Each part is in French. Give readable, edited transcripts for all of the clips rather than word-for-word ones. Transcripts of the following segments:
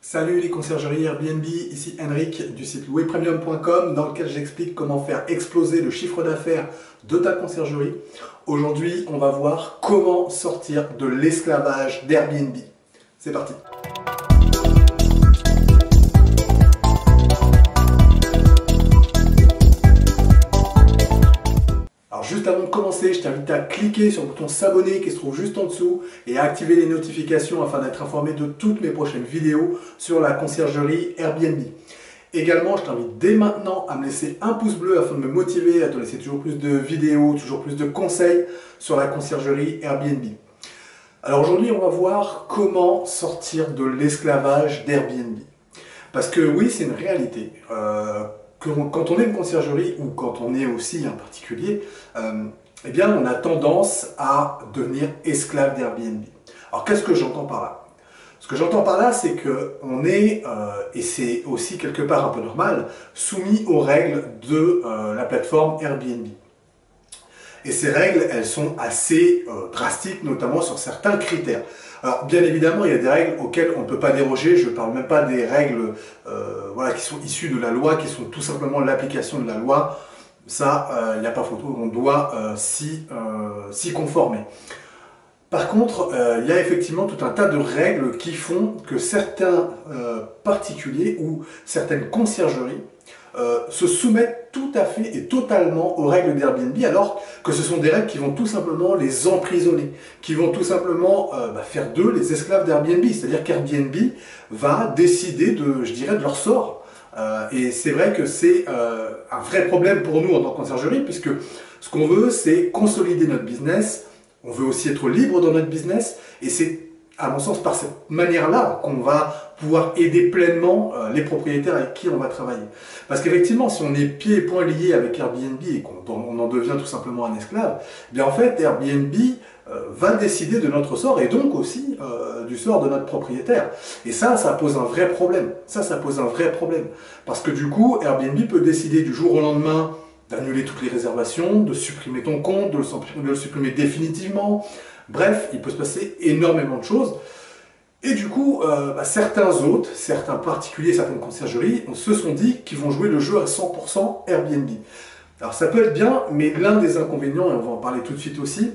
Salut les conciergeries Airbnb, ici Henrik du site louerpremium.com dans lequel j'explique comment faire exploser le chiffre d'affaires de ta conciergerie. Aujourd'hui, on va voir comment sortir de l'esclavage d'Airbnb. C'est parti! Alors juste avant de commencer, je t'invite à cliquer sur le bouton s'abonner qui se trouve juste en dessous et à activer les notifications afin d'être informé de toutes mes prochaines vidéos sur la conciergerie Airbnb. Également, je t'invite dès maintenant à me laisser un pouce bleu afin de me motiver à te laisser toujours plus de vidéos, toujours plus de conseils sur la conciergerie Airbnb. Alors aujourd'hui, on va voir comment sortir de l'esclavage d'Airbnb. Parce que oui, c'est une réalité. Quand on est une conciergerie ou quand on est aussi un particulier, eh bien on a tendance à devenir esclave d'Airbnb. Alors qu'est-ce que j'entends par là? Ce que j'entends par là, c'est qu'on est, et c'est aussi quelque part un peu normal, soumis aux règles de la plateforme Airbnb. Et ces règles, elles sont assez drastiques, notamment sur certains critères. Alors, bien évidemment, il y a des règles auxquelles on ne peut pas déroger. Je ne parle même pas des règles voilà, qui sont issues de la loi, qui sont tout simplement l'application de la loi. Ça, il n'y a pas photo, on doit s'y conformer. Par contre, il y a effectivement tout un tas de règles qui font que certains particuliers ou certaines conciergeries se soumettent tout à fait et totalement aux règles d'Airbnb, alors que ce sont des règles qui vont tout simplement les emprisonner, qui vont tout simplement faire d'eux les esclaves d'Airbnb. C'est-à-dire qu'Airbnb va décider de, je dirais, de leur sort. Et c'est vrai que c'est un vrai problème pour nous en tant que conciergerie, puisque ce qu'on veut, c'est consolider notre business. On veut aussi être libre dans notre business, et c'est à mon sens par cette manière-là qu'on va pouvoir aider pleinement les propriétaires avec qui on va travailler. Parce qu'effectivement, si on est pieds et poings liés avec Airbnb et qu'on en devient tout simplement un esclave, eh bien en fait Airbnb va décider de notre sort et donc aussi du sort de notre propriétaire. Et ça pose un vrai problème. Ça pose un vrai problème. Parce que du coup, Airbnb peut décider du jour au lendemain d'annuler toutes les réservations, de supprimer ton compte, de le supprimer définitivement. Bref, il peut se passer énormément de choses. Et du coup, certains hôtes, certains particuliers, certaines conciergeries se sont dit qu'ils vont jouer le jeu à 100% Airbnb. Alors ça peut être bien, mais l'un des inconvénients, et on va en parler tout de suite aussi,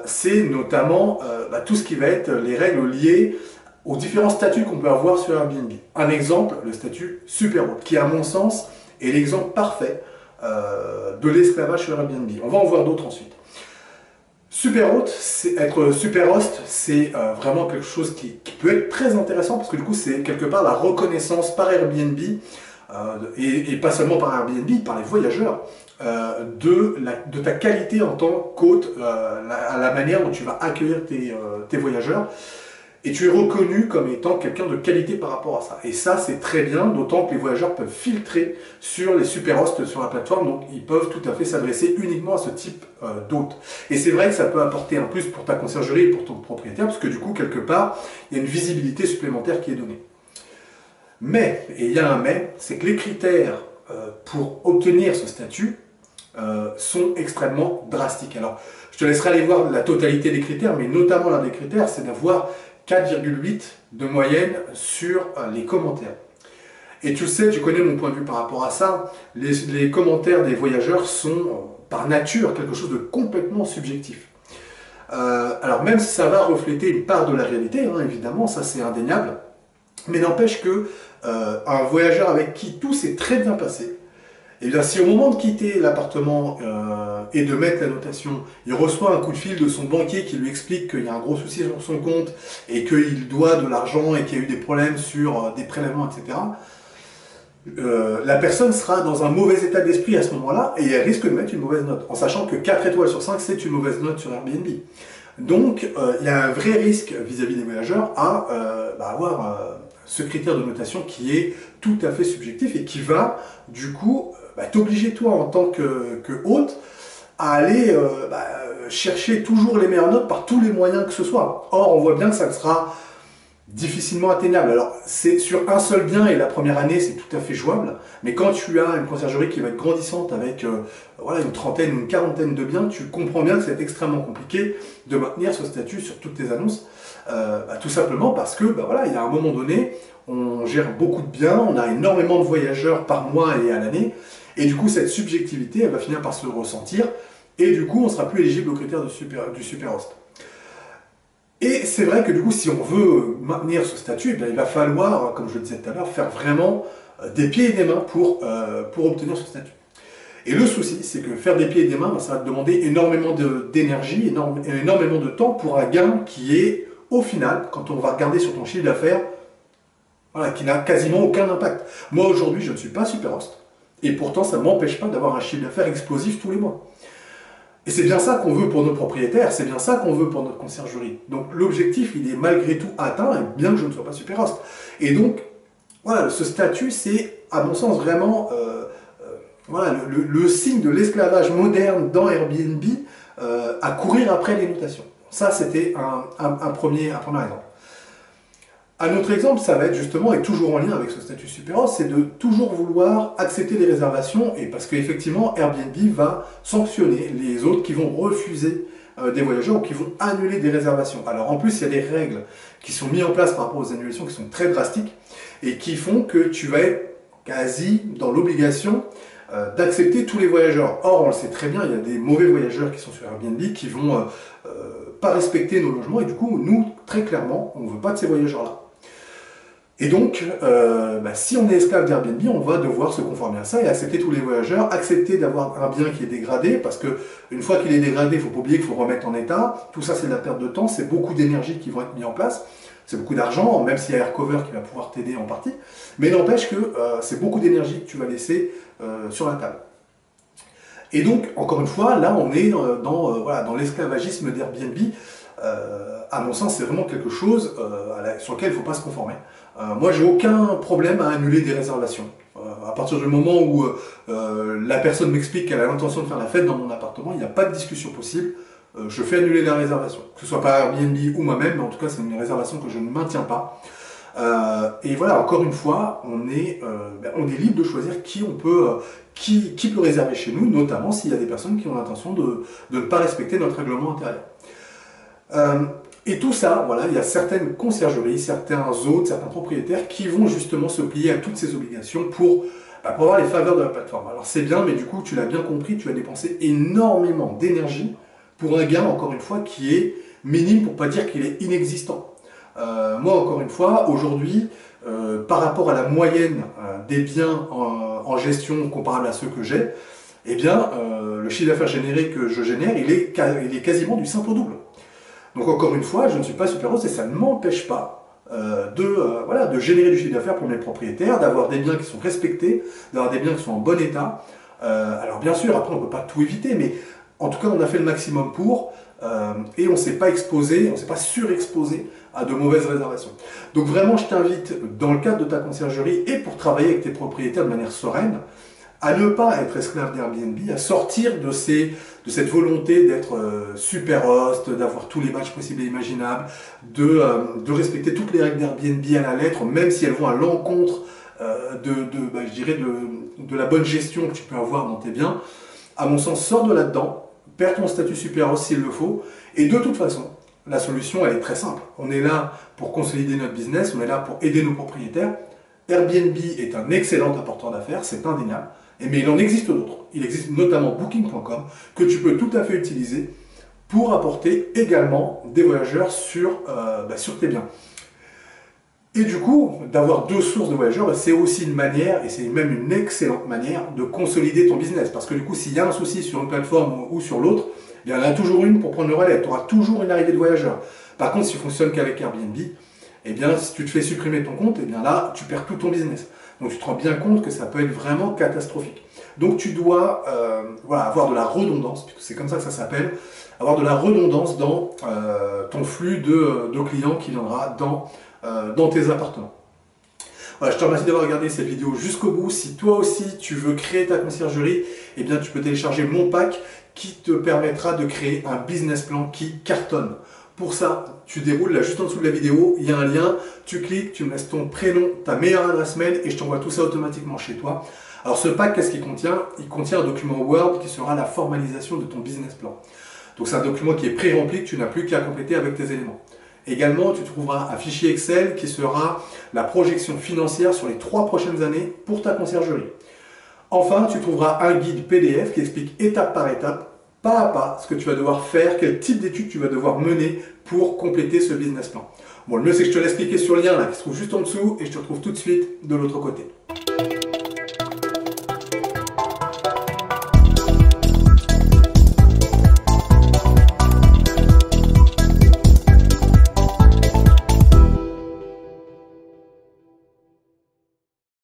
c'est notamment tout ce qui va être les règles liées aux différents statuts qu'on peut avoir sur Airbnb. Un exemple, le statut super hôte, qui à mon sens est l'exemple parfait de l'esclavage sur Airbnb. On va en voir d'autres ensuite. Superhôte, être super host, c'est vraiment quelque chose qui peut être très intéressant parce que du coup c'est quelque part la reconnaissance par Airbnb et pas seulement par Airbnb, par les voyageurs de ta qualité en tant qu'hôte, à la manière dont tu vas accueillir tes voyageurs. Et tu es reconnu comme étant quelqu'un de qualité par rapport à ça. Et ça, c'est très bien, d'autant que les voyageurs peuvent filtrer sur les super hosts sur la plateforme, donc ils peuvent tout à fait s'adresser uniquement à ce type d'hôte. Et c'est vrai que ça peut apporter un plus pour ta conciergerie et pour ton propriétaire, parce que du coup, quelque part, il y a une visibilité supplémentaire qui est donnée. Mais, et il y a un mais, c'est que les critères pour obtenir ce statut sont extrêmement drastiques. Alors, je te laisserai aller voir la totalité des critères, mais notamment l'un des critères, c'est d'avoir 4,8 de moyenne sur les commentaires. Et tu sais, tu connais mon point de vue par rapport à ça, les commentaires des voyageurs sont par nature quelque chose de complètement subjectif. Alors même si ça va refléter une part de la réalité, hein, évidemment, ça c'est indéniable, mais n'empêche que un voyageur avec qui tout s'est très bien passé, et bien si au moment de quitter l'appartement et de mettre la notation, il reçoit un coup de fil de son banquier qui lui explique qu'il y a un gros souci sur son compte et qu'il doit de l'argent et qu'il y a eu des problèmes sur des prélèvements, etc., la personne sera dans un mauvais état d'esprit à ce moment-là et elle risque de mettre une mauvaise note, en sachant que 4 étoiles sur 5, c'est une mauvaise note sur Airbnb. Donc il y a un vrai risque vis-à-vis des voyageurs à avoir ce critère de notation qui est tout à fait subjectif et qui va, du coup, t'obliger toi en tant que hôte à aller chercher toujours les meilleures notes par tous les moyens que ce soit. Or, on voit bien que ça sera difficilement atteignable. Alors, c'est sur un seul bien et la première année, c'est tout à fait jouable. Mais quand tu as une conciergerie qui va être grandissante avec voilà, une trentaine ou une quarantaine de biens, tu comprends bien que c'est extrêmement compliqué de maintenir ce statut sur toutes tes annonces. Tout simplement parce que voilà, il y a un moment donné, on gère beaucoup de biens, on a énormément de voyageurs par mois et à l'année, et du coup cette subjectivité, elle va finir par se ressentir, et du coup on sera plus éligible aux critères du super host. Et c'est vrai que du coup, si on veut maintenir ce statut, il va falloir, comme je le disais tout à l'heure, faire vraiment des pieds et des mains pour obtenir ce statut. Et le souci, c'est que faire des pieds et des mains, ça va te demander énormément d'énergie, énormément de temps pour un gain qui est, au final, quand on va regarder sur ton chiffre d'affaires, voilà, qui n'a quasiment aucun impact. Moi, aujourd'hui, je ne suis pas super host. Et pourtant, ça ne m'empêche pas d'avoir un chiffre d'affaires explosif tous les mois. Et c'est bien ça qu'on veut pour nos propriétaires, c'est bien ça qu'on veut pour notre conciergerie. Donc l'objectif, il est malgré tout atteint, bien que je ne sois pas super host. Et donc, voilà, ce statut, c'est, à mon sens, vraiment voilà, le signe de l'esclavage moderne dans Airbnb à courir après les notations. Ça, c'était un premier exemple. Un autre exemple, ça va être justement, et toujours en lien avec ce statut super host, c'est de toujours vouloir accepter les réservations, et parce qu'effectivement, Airbnb va sanctionner les autres qui vont refuser des voyageurs ou qui vont annuler des réservations. Alors en plus, il y a des règles qui sont mises en place par rapport aux annulations qui sont très drastiques, et qui font que tu vas être quasi dans l'obligation d'accepter tous les voyageurs. Or, on le sait très bien, il y a des mauvais voyageurs qui sont sur Airbnb qui vont pas respecter nos logements, et du coup, nous, très clairement, on ne veut pas de ces voyageurs-là. Et donc, si on est esclave d'Airbnb, on va devoir se conformer à ça et accepter tous les voyageurs, accepter d'avoir un bien qui est dégradé, parce que une fois qu'il est dégradé, il ne faut pas oublier qu'il faut remettre en état. Tout ça, c'est de la perte de temps, c'est beaucoup d'énergie qui vont être mis en place, c'est beaucoup d'argent, même s'il y a Aircover qui va pouvoir t'aider en partie, mais n'empêche que c'est beaucoup d'énergie que tu vas laisser sur la table. Et donc, encore une fois, là, on est dans l'esclavagisme d'Airbnb. À mon sens, c'est vraiment quelque chose sur lequel il ne faut pas se conformer. Moi, j'ai aucun problème à annuler des réservations. À partir du moment où la personne m'explique qu'elle a l'intention de faire la fête dans mon appartement, il n'y a pas de discussion possible. Je fais annuler la réservation. Que ce soit par Airbnb ou moi-même, mais en tout cas, c'est une réservation que je ne maintiens pas. Et voilà, encore une fois, on est libre de choisir qui peut réserver chez nous, notamment s'il y a des personnes qui ont l'intention de ne pas respecter notre règlement intérieur. Et tout ça, voilà, il y a certaines conciergeries, certains hôtes, certains propriétaires qui vont justement se plier à toutes ces obligations pour avoir les faveurs de la plateforme. Alors c'est bien, mais du coup, tu l'as bien compris, tu as dépensé énormément d'énergie pour un gain, encore une fois, qui est minime, pour ne pas dire qu'il est inexistant. Moi, encore une fois, aujourd'hui, par rapport à la moyenne des biens en gestion comparable à ceux que j'ai, eh bien, le chiffre d'affaires généré que je génère, il est quasiment du simple au double. Donc encore une fois, je ne suis pas super host et ça ne m'empêche pas de générer du chiffre d'affaires pour mes propriétaires, d'avoir des biens qui sont respectés, d'avoir des biens qui sont en bon état. Alors bien sûr, après on ne peut pas tout éviter, mais en tout cas on a fait le maximum pour, et on ne s'est pas exposé, on ne s'est pas surexposé à de mauvaises réservations. Donc vraiment, je t'invite, dans le cadre de ta conciergerie et pour travailler avec tes propriétaires de manière sereine, à ne pas être esclave d'Airbnb, à sortir de cette volonté d'être super host, d'avoir tous les badges possibles et imaginables, de respecter toutes les règles d'Airbnb à la lettre, même si elles vont à l'encontre je dirais de la bonne gestion que tu peux avoir dans tes biens. À mon sens, sors de là-dedans, perds ton statut super host s'il le faut, et de toute façon, la solution, elle est très simple. On est là pour consolider notre business, on est là pour aider nos propriétaires. Airbnb est un excellent apporteur d'affaires, c'est indéniable. Mais il en existe d'autres. Il existe notamment Booking.com que tu peux tout à fait utiliser pour apporter également des voyageurs sur tes biens. Et du coup, d'avoir deux sources de voyageurs, c'est aussi une manière, et c'est même une excellente manière, de consolider ton business. Parce que du coup, s'il y a un souci sur une plateforme ou sur l'autre, il y en a toujours une pour prendre le relais. Tu auras toujours une arrivée de voyageurs. Par contre, si tu fonctionnes qu'avec Airbnb, eh bien, si tu te fais supprimer ton compte, eh bien là, tu perds tout ton business. Donc tu te rends bien compte que ça peut être vraiment catastrophique. Donc tu dois avoir de la redondance, puisque c'est comme ça que ça s'appelle, avoir de la redondance dans ton flux de clients qui viendra dans tes appartements. Voilà, je te remercie d'avoir regardé cette vidéo jusqu'au bout. Si toi aussi tu veux créer ta conciergerie, eh bien tu peux télécharger mon pack qui te permettra de créer un business plan qui cartonne. Pour ça, tu déroules là juste en dessous de la vidéo, il y a un lien, tu cliques, tu me laisses ton prénom, ta meilleure adresse mail et je t'envoie tout ça automatiquement chez toi. Alors ce pack, qu'est-ce qu'il contient? Il contient un document Word qui sera la formalisation de ton business plan. Donc c'est un document qui est pré-rempli, que tu n'as plus qu'à compléter avec tes éléments. Également, tu trouveras un fichier Excel qui sera la projection financière sur les 3 prochaines années pour ta conciergerie. Enfin, tu trouveras un guide PDF qui explique étape par étape, pas à pas, ce que tu vas devoir faire, quel type d'études tu vas devoir mener pour compléter ce business plan. Bon, le mieux c'est que je te laisse cliquer sur le lien là qui se trouve juste en dessous et je te retrouve tout de suite de l'autre côté.